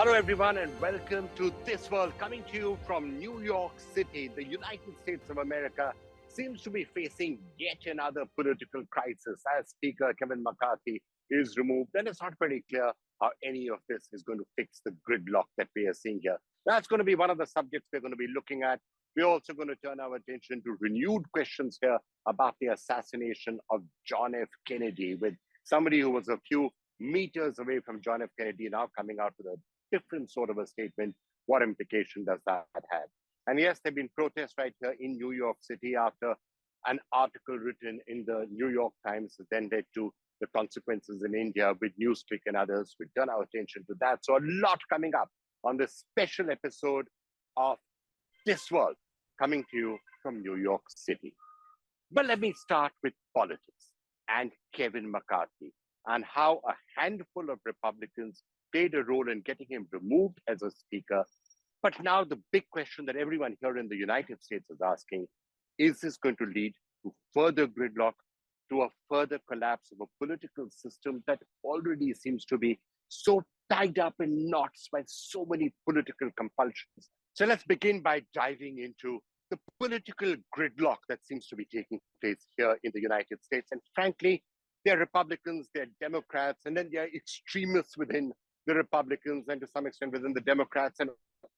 Hello, everyone, and welcome to This World, coming to you from New York City. The United States of America seems to be facing yet another political crisis as Speaker Kevin McCarthy is removed, and it's not very clear how any of this is going to fix the gridlock that we are seeing here. That's going to be one of the subjects we're going to be looking at. We're also going to turn our attention to renewed questions here about the assassination of John F. Kennedy, with somebody who was a few meters away from John F. Kennedy now coming out with a different sort of a statement. What implication does that have? And yes, there have been protests right here in New York City after an article written in the New York Times then led to the consequences in India with Newsclick and others. We turn our attention to that. So a lot coming up on this special episode of This World, coming to you from New York City. But let me start with politics and Kevin McCarthy and how a handful of Republicans played a role in getting him removed as a speaker. But now the big question that everyone here in the United States is asking, is this going to lead to further gridlock, to a further collapse of a political system that already seems to be so tied up in knots by so many political compulsions? So let's begin by diving into the political gridlock that seems to be taking place here in the United States. And frankly, there are Republicans, there are Democrats, and then there are extremists within the Republicans and to some extent within the Democrats. And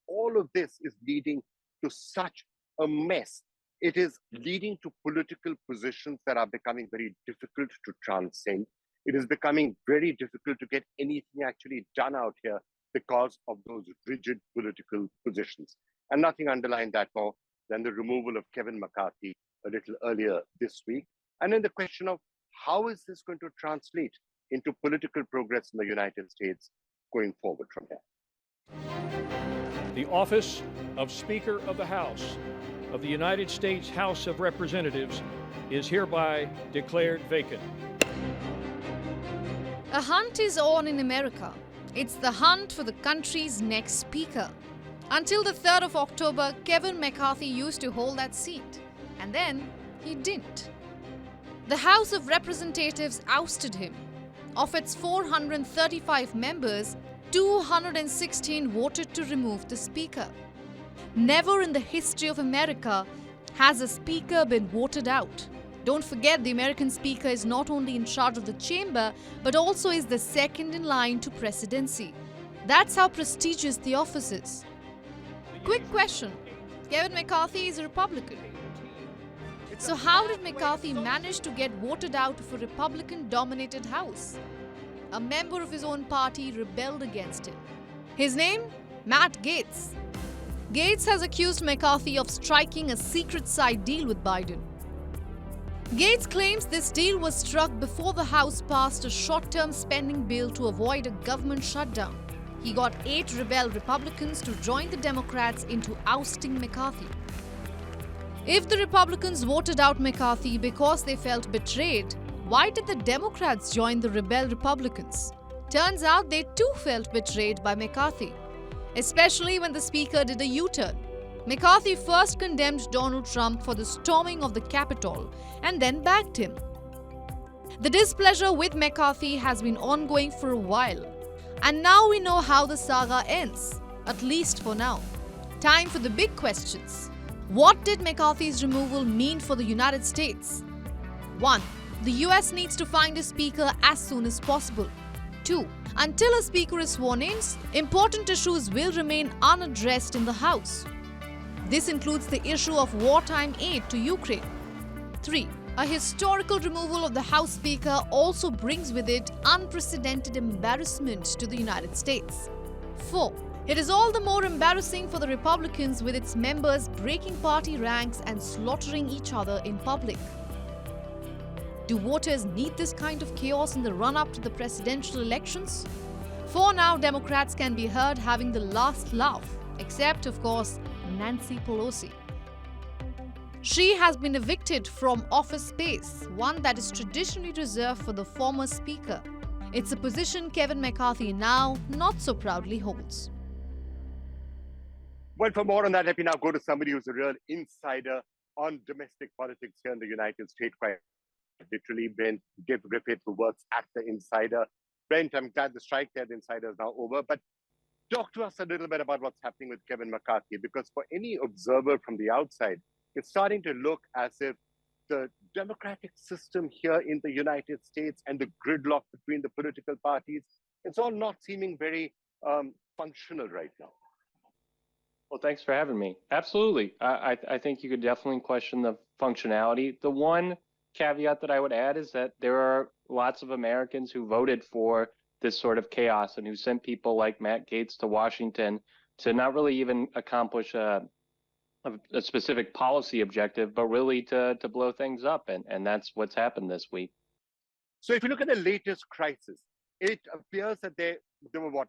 all of this is leading to such a mess. It is leading to political positions that are becoming very difficult to transcend. It is becoming very difficult to get anything actually done out here because of those rigid political positions. And nothing underlined that more than the removal of Kevin McCarthy a little earlier this week. And then the question of how is this going to translate into political progress in the United States going forward from here? The office of Speaker of the House of the United States House of Representatives is hereby declared vacant. A hunt is on in America. It's the hunt for the country's next speaker. Until the 3rd of October, Kevin McCarthy used to hold that seat. And then he didn't. The House of Representatives ousted him. Of its 435 members, 216 voted to remove the speaker. Never in the history of America has a speaker been voted out. Don't forget, the American speaker is not only in charge of the chamber, but also is the second in line to presidency. That's how prestigious the office is. Quick question. Kevin McCarthy is a Republican. So how did McCarthy manage to get voted out of a Republican-dominated House? A member of his own party rebelled against him. His name? Matt Gaetz. Gaetz has accused McCarthy of striking a secret side deal with Biden. Gaetz claims this deal was struck before the House passed a short-term spending bill to avoid a government shutdown. He got 8 rebel Republicans to join the Democrats into ousting McCarthy. If the Republicans voted out McCarthy because they felt betrayed, why did the Democrats join the rebel Republicans? Turns out they too felt betrayed by McCarthy, especially when the speaker did a U-turn. McCarthy first condemned Donald Trump for the storming of the Capitol and then backed him. The displeasure with McCarthy has been ongoing for a while, and now we know how the saga ends, at least for now. Time for the big questions. What did McCarthy's removal mean for the United States? 1. The US needs to find a speaker as soon as possible. 2. Until a speaker is sworn in, important issues will remain unaddressed in the House. This includes the issue of wartime aid to Ukraine. 3. A historical removal of the House Speaker also brings with it unprecedented embarrassment to the United States. 4. It is all the more embarrassing for the Republicans with its members breaking party ranks and slaughtering each other in public. Do voters need this kind of chaos in the run-up to the presidential elections? For now, Democrats can be heard having the last laugh, except, of course, Nancy Pelosi. She has been evicted from office space, one that is traditionally reserved for the former speaker. It's a position Kevin McCarthy now not so proudly holds. Well, for more on that, let me now go to somebody who's a real insider on domestic politics here in the United States, quite literally. Brent Griffith, who works at The Insider. Brent, I'm glad the strike there at The Insider is now over. But Talk to us a little bit about what's happening with Kevin McCarthy, because for any observer from the outside, it's starting to look as if the democratic system here in the United States and the gridlock between the political parties, it's all not seeming very functional right now. Well, thanks for having me. Absolutely. I think you could definitely question the functionality. The one caveat that I would add is that there are lots of Americans who voted for this sort of chaos and who sent people like Matt Gaetz to Washington to not really even accomplish a specific policy objective, but really to blow things up. And that's what's happened this week. So if you look at the latest crisis, it appears that there were, what,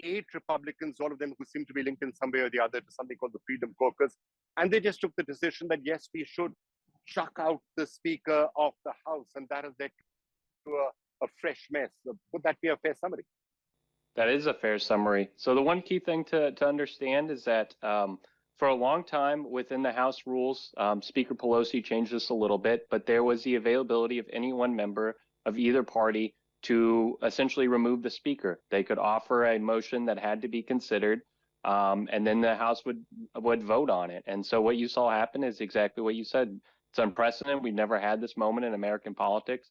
8 Republicans, all of them who seem to be linked in some way or the other to something called the Freedom Caucus. And they just took the decision that, yes, we should chuck out the Speaker of the House. And that has led to a fresh mess. Would that be a fair summary? That is a fair summary. So the one key thing to understand is that for a long time within the House rules, Speaker Pelosi changed this a little bit, but there was the availability of any one member of either party to essentially remove the speaker. They could offer a motion that had to be considered, and then the House would vote on it. And so what you saw happen is exactly what you said. It's unprecedented. We've never had this moment in American politics.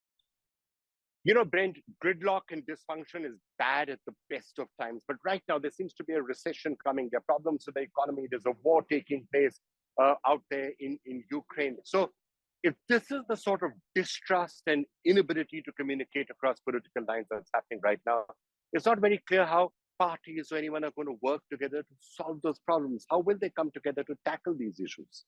You know, Brent, gridlock and dysfunction is bad at the best of times. But right now, there seems to be a recession coming. There are problems with the economy. There's a war taking place out there in Ukraine. So if this is the sort of distrust and inability to communicate across political lines that's happening right now, it's not very clear how parties or anyone are going to work together to solve those problems. How will they come together to tackle these issues?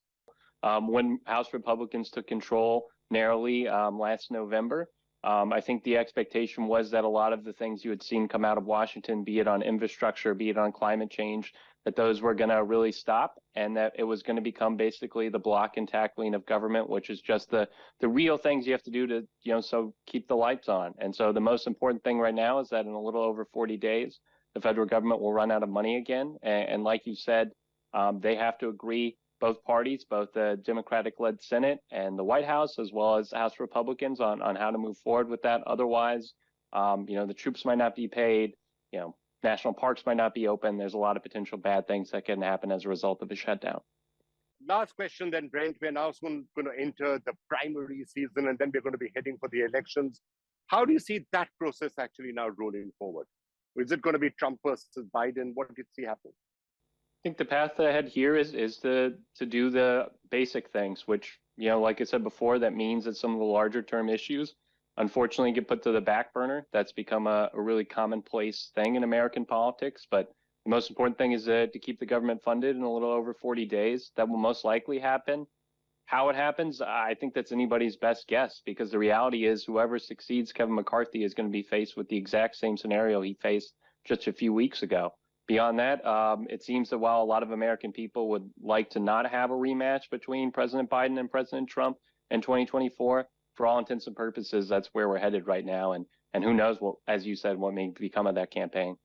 When House Republicans took control narrowly last November, I think the expectation was that a lot of the things you had seen come out of Washington, be it on infrastructure, be it on climate change, that those were going to really stop, and that it was going to become basically the block and tackling of government, which is just the real things you have to do to, so keep the lights on. And so the most important thing right now is that in a little over 40 days, the federal government will run out of money again. And like you said, they have to agree, both parties, both the Democratic-led Senate and the White House, as well as House Republicans, on how to move forward with that. Otherwise, the troops might not be paid, national parks might not be open. There's a lot of potential bad things that can happen as a result of the shutdown. Last question then, Brent. We're now soon going to enter the primary season, and then we're going to be heading for the elections. How do you see that process actually now rolling forward? Is it going to be Trump versus Biden? What do you see happening? I think the path ahead here is to do the basic things, which, like I said before, that means that some of the larger term issues unfortunately get put to the back burner. That's become a really commonplace thing in American politics. But the most important thing is to keep the government funded in a little over 40 days. That will most likely happen. How it happens, I think that's anybody's best guess, because the reality is whoever succeeds Kevin McCarthy is going to be faced with the exact same scenario he faced just a few weeks ago. Beyond that, it seems that while a lot of American people would like to not have a rematch between President Biden and President Trump in 2024, for all intents and purposes, that's where we're headed right now. And who knows what, as you said, what may become of that campaign.